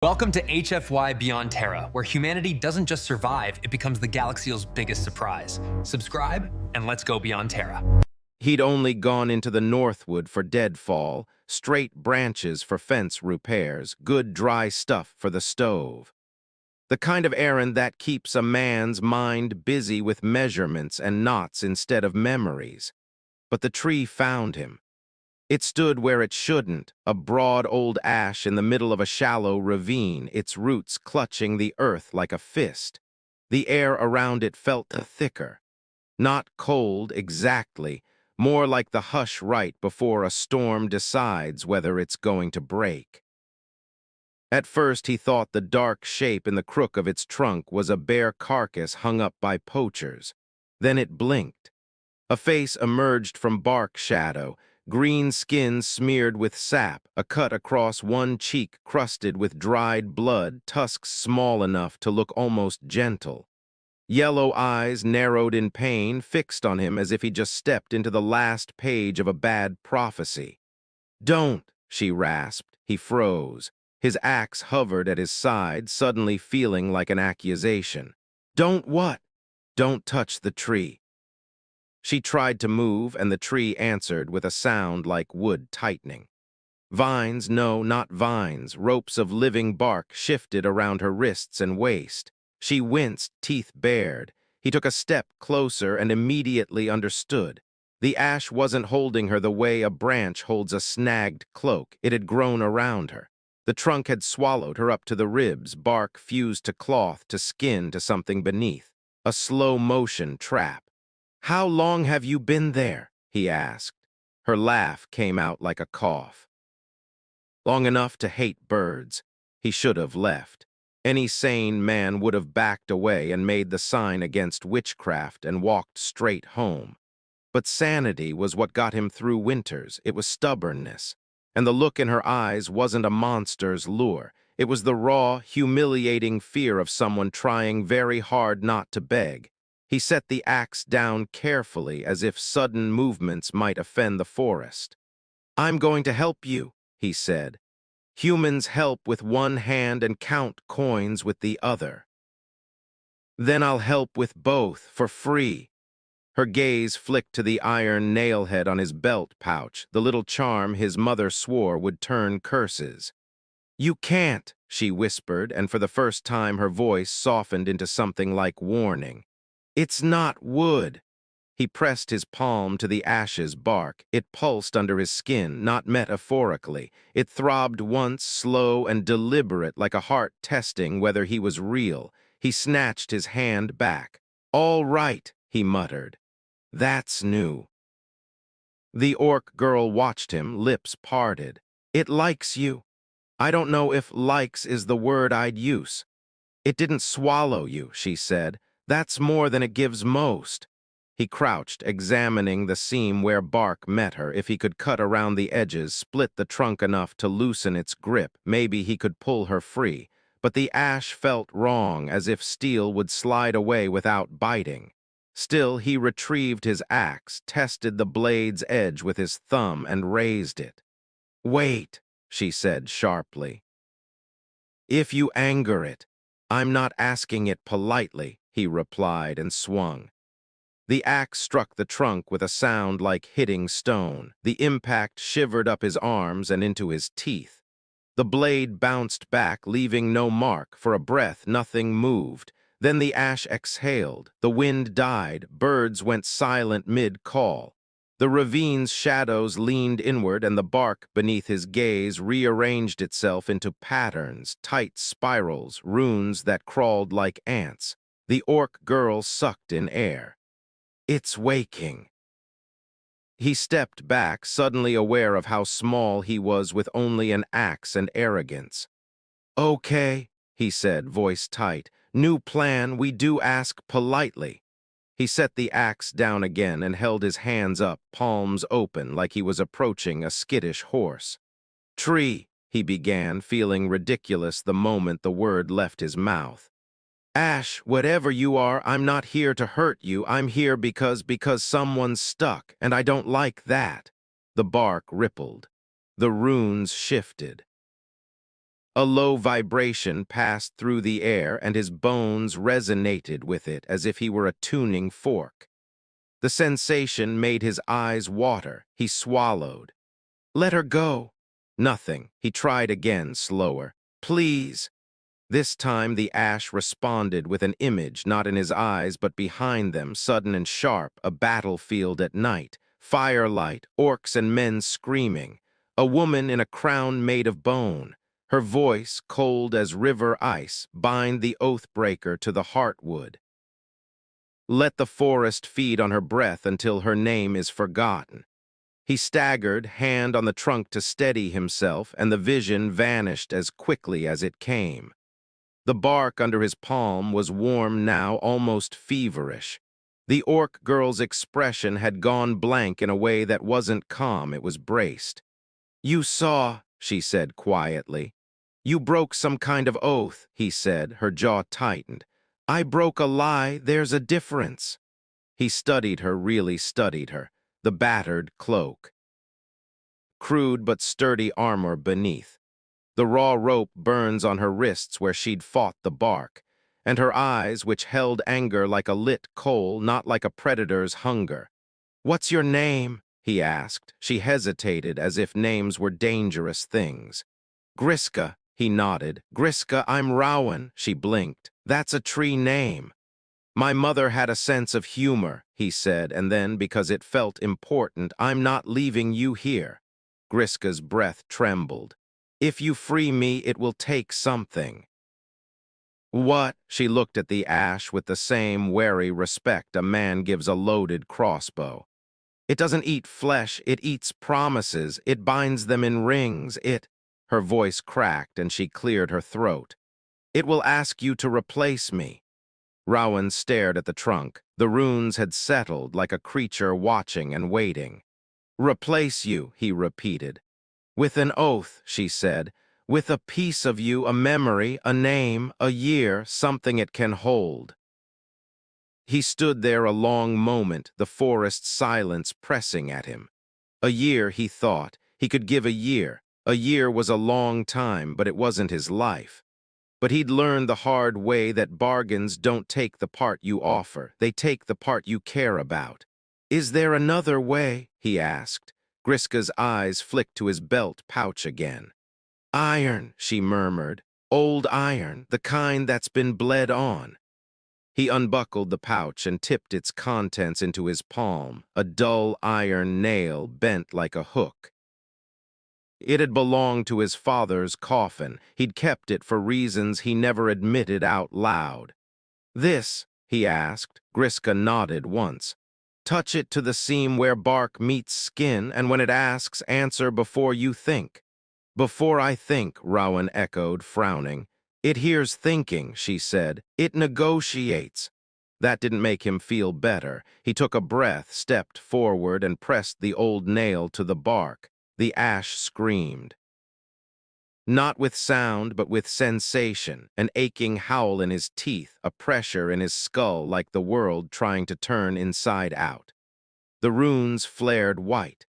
Welcome to HFY Beyond Terra, where humanity doesn't just survive, it becomes the galaxy's biggest surprise. Subscribe, and let's go beyond Terra. He'd only gone into the Northwood for deadfall, straight branches for fence repairs, good dry stuff for the stove. The kind of errand that keeps a man's mind busy with measurements and knots instead of memories. But the tree found him. It stood where it shouldn't, a broad old ash in the middle of a shallow ravine, its roots clutching the earth like a fist. The air around it felt thicker. Not cold exactly, more like the hush right before a storm decides whether it's going to break. At first he thought the dark shape in the crook of its trunk was a bare carcass hung up by poachers. Then it blinked. A face emerged from bark shadow, green skin smeared with sap, a cut across one cheek crusted with dried blood, tusks small enough to look almost gentle. Yellow eyes, narrowed in pain, fixed on him as if he just stepped into the last page of a bad prophecy. "Don't," she rasped. He froze. His axe hovered at his side, suddenly feeling like an accusation. "Don't what?" "Don't touch the tree." She tried to move, and the tree answered with a sound like wood tightening. Vines, no, not vines, ropes of living bark shifted around her wrists and waist. She winced, teeth bared. He took a step closer and immediately understood. The ash wasn't holding her the way a branch holds a snagged cloak. It had grown around her. The trunk had swallowed her up to the ribs, bark fused to cloth, to skin, to something beneath. A slow-motion trap. "How long have you been there?" he asked. Her laugh came out like a cough. "Long enough to hate birds." He should have left. Any sane man would have backed away and made the sign against witchcraft and walked straight home. But sanity was what got him through winters. It was stubbornness. And the look in her eyes wasn't a monster's lure. It was the raw, humiliating fear of someone trying very hard not to beg. He set the axe down carefully, as if sudden movements might offend the forest. "I'm going to help you," he said. "Humans help with one hand and count coins with the other. Then I'll help with both, for free." Her gaze flicked to the iron nailhead on his belt pouch, the little charm his mother swore would turn curses. "You can't," she whispered, and for the first time her voice softened into something like warning. "It's not wood." He pressed his palm to the ash's bark. It pulsed under his skin, not metaphorically. It throbbed once, slow and deliberate, like a heart testing whether he was real. He snatched his hand back. "All right," he muttered. "That's new." The orc girl watched him, lips parted. "It likes you. I don't know if likes is the word I'd use." "It didn't swallow you," she said. "That's more than it gives most." He crouched, examining the seam where bark met her. If he could cut around the edges, split the trunk enough to loosen its grip, maybe he could pull her free. But the ash felt wrong, as if steel would slide away without biting. Still, he retrieved his axe, tested the blade's edge with his thumb, and raised it. "Wait," she said sharply. "If you anger it." "I'm not asking it politely," he replied and swung. The axe struck the trunk with a sound like hitting stone. The impact shivered up his arms and into his teeth. The blade bounced back, leaving no mark. For a breath, nothing moved. Then the ash exhaled. The wind died. Birds went silent mid-call. The ravine's shadows leaned inward, and the bark beneath his gaze rearranged itself into patterns, tight spirals, runes that crawled like ants. The orc girl sucked in air. "It's waking." He stepped back, suddenly aware of how small he was with only an axe and arrogance. "Okay," he said, voice tight. "New plan, we do ask politely." He set the axe down again and held his hands up, palms open, like he was approaching a skittish horse. "Tree," he began, feeling ridiculous the moment the word left his mouth. "Ash, whatever you are, I'm not here to hurt you. I'm here because someone's stuck, and I don't like that." The bark rippled. The runes shifted. A low vibration passed through the air, and his bones resonated with it as if he were a tuning fork. The sensation made his eyes water. He swallowed. "Let her go." Nothing. He tried again, slower. "Please." This time the ash responded with an image, not in his eyes, but behind them, sudden and sharp, a battlefield at night, firelight, orcs and men screaming, a woman in a crown made of bone, her voice, cold as river ice, bind the oath-breaker to the heartwood. Let the forest feed on her breath until her name is forgotten. He staggered, hand on the trunk to steady himself, and the vision vanished as quickly as it came. The bark under his palm was warm now, almost feverish. The orc girl's expression had gone blank in a way that wasn't calm, it was braced. "You saw," she said quietly. "You broke some kind of oath," he said, her jaw tightened. "I broke a lie, there's a difference." He studied her, really studied her, the battered cloak. Crude but sturdy armor beneath. The raw rope burns on her wrists where she'd fought the bark, and her eyes, which held anger like a lit coal, not like a predator's hunger. "What's your name?" he asked. She hesitated, as if names were dangerous things. "Griska," he nodded. "Griska, I'm Rowan," she blinked. "That's a tree name." "My mother had a sense of humor," he said, and then, because it felt important, "I'm not leaving you here." Griska's breath trembled. "If you free me, it will take something." "What?" She looked at the ash with the same wary respect a man gives a loaded crossbow. "It doesn't eat flesh, it eats promises, it binds them in rings, it—" Her voice cracked and she cleared her throat. "It will ask you to replace me." Rowan stared at the trunk. The runes had settled like a creature watching and waiting. "Replace you," he repeated. "With an oath," she said. "With a piece of you, a memory, a name, a year, something it can hold." He stood there a long moment, the forest silence pressing at him. A year, he thought. He could give a year. A year was a long time, but it wasn't his life. But he'd learned the hard way that bargains don't take the part you offer. They take the part you care about. "Is there another way?" he asked. Griska's eyes flicked to his belt pouch again. "Iron," she murmured. "Old iron, the kind that's been bled on." He unbuckled the pouch and tipped its contents into his palm, a dull iron nail bent like a hook. It had belonged to his father's coffin. He'd kept it for reasons he never admitted out loud. "This?" he asked. Griska nodded once. "Touch it to the seam where bark meets skin, and when it asks, answer before you think." "Before I think," Rowan echoed, frowning. "It hears thinking," she said. "It negotiates." That didn't make him feel better. He took a breath, stepped forward, and pressed the old nail to the bark. The ash screamed. Not with sound, but with sensation, an aching howl in his teeth, a pressure in his skull like the world trying to turn inside out. The runes flared white.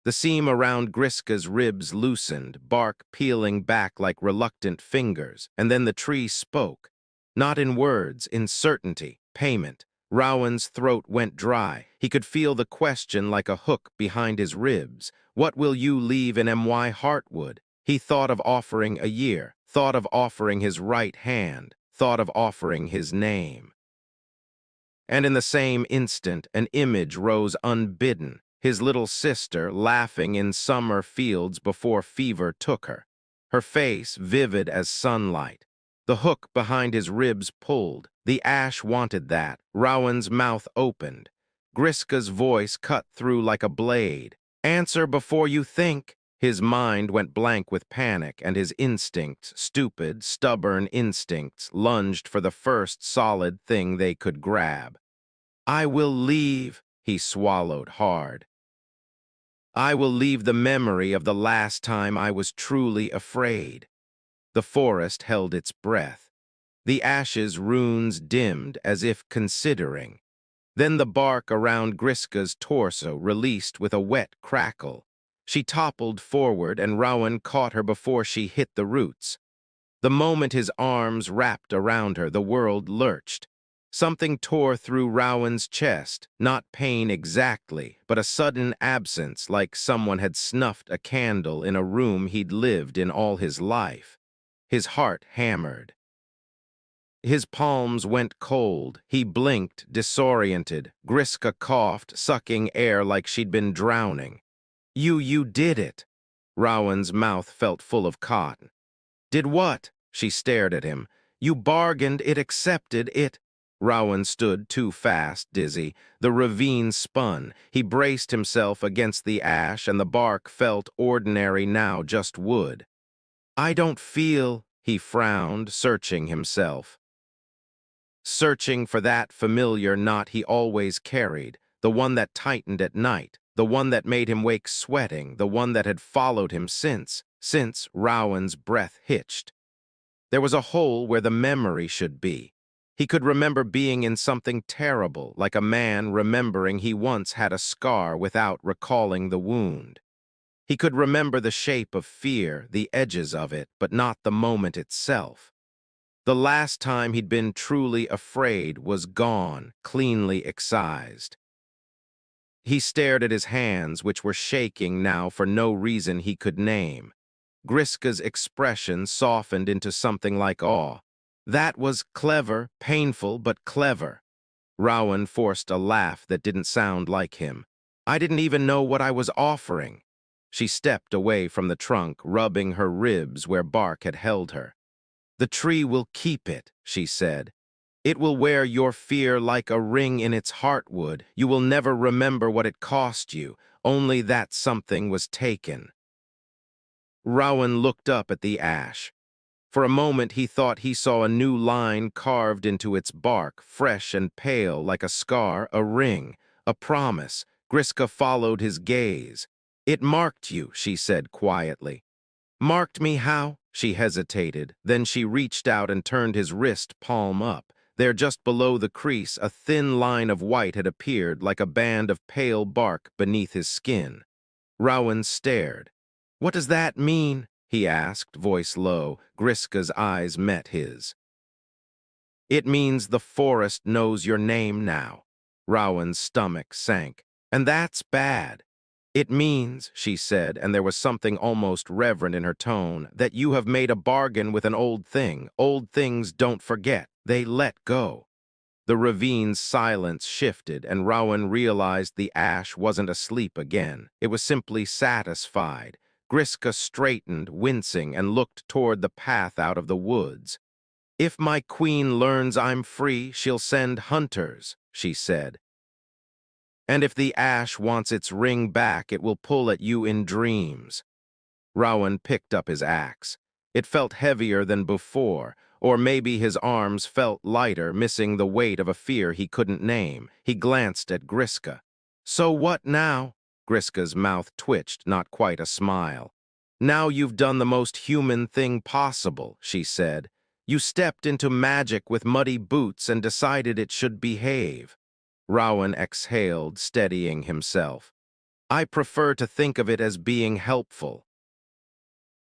The seam around Griska's ribs loosened, bark peeling back like reluctant fingers, and then the tree spoke. Not in words, in certainty, payment. Rowan's throat went dry. He could feel the question like a hook behind his ribs. "What will you leave in M.Y. Heartwood?" He thought of offering a year, thought of offering his right hand, thought of offering his name. And in the same instant, an image rose unbidden, his little sister laughing in summer fields before fever took her. Her face vivid as sunlight. The hook behind his ribs pulled. The ash wanted that. Rowan's mouth opened. Griska's voice cut through like a blade. "Answer before you think." His mind went blank with panic, and his instincts, stupid, stubborn instincts, lunged for the first solid thing they could grab. "I will leave," he swallowed hard. "I will leave the memory of the last time I was truly afraid." The forest held its breath. The ashes runes dimmed as if considering. Then the bark around Griska's torso released with a wet crackle. She toppled forward and Rowan caught her before she hit the roots. The moment his arms wrapped around her, the world lurched. Something tore through Rowan's chest, not pain exactly, but a sudden absence, like someone had snuffed a candle in a room he'd lived in all his life. His heart hammered. His palms went cold. He blinked, disoriented. Griska coughed, sucking air like she'd been drowning. You did it." Rowan's mouth felt full of cotton. "Did what?" She stared at him. "You bargained, it accepted, it." Rowan stood too fast, dizzy. The ravine spun. He braced himself against the ash, and the bark felt ordinary now, just wood. "I don't feel," he frowned, searching himself. Searching for that familiar knot he always carried, the one that tightened at night, the one that made him wake sweating, the one that had followed him since Rowan's breath hitched. There was a hole where the memory should be. He could remember being in something terrible, like a man remembering he once had a scar without recalling the wound. He could remember the shape of fear, the edges of it, but not the moment itself. The last time he'd been truly afraid was gone, cleanly excised. He stared at his hands, which were shaking now for no reason he could name. Griska's expression softened into something like awe. That was clever, painful, but clever. Rowan forced a laugh that didn't sound like him. "I didn't even know what I was offering." She stepped away from the trunk, rubbing her ribs where bark had held her. "The tree will keep it," she said. "It will wear your fear like a ring in its heartwood. You will never remember what it cost you, only that something was taken." Rowan looked up at the ash. For a moment he thought he saw a new line carved into its bark, fresh and pale like a scar, a ring, a promise. Griska followed his gaze. "It marked you," she said quietly. "Marked me how?" She hesitated. Then she reached out and turned his wrist palm up. There, just below the crease, a thin line of white had appeared, like a band of pale bark beneath his skin. Rowan stared. "What does that mean?" he asked, voice low. Griska's eyes met his. "It means the forest knows your name now." Rowan's stomach sank. "And that's bad." "It means," she said, and there was something almost reverent in her tone, "that you have made a bargain with an old thing. Old things don't forget. They let go." The ravine's silence shifted, and Rowan realized the ash wasn't asleep again. It was simply satisfied. Griska straightened, wincing, and looked toward the path out of the woods. "If my queen learns I'm free, she'll send hunters," she said. "And if the ash wants its ring back, it will pull at you in dreams." Rowan picked up his axe. It felt heavier than before, or maybe his arms felt lighter, missing the weight of a fear he couldn't name. He glanced at Griska. "So what now?" Griska's mouth twitched, not quite a smile. "Now you've done the most human thing possible," she said. "You stepped into magic with muddy boots and decided it should behave." Rowan exhaled, steadying himself. "I prefer to think of it as being helpful."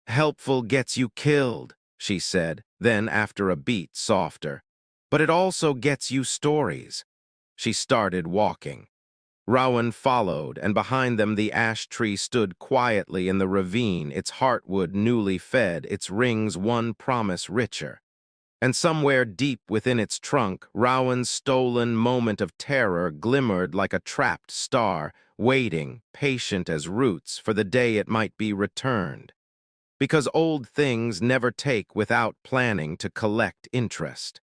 "Helpful gets you killed," she said, then after a beat softer. "But it also gets you stories." She started walking. Rowan followed, and behind them the ash tree stood quietly in the ravine, its heartwood newly fed, its rings one promise richer. And somewhere deep within its trunk, Rowan's stolen moment of terror glimmered like a trapped star, waiting, patient as roots, for the day it might be returned. Because old things never take without planning to collect interest.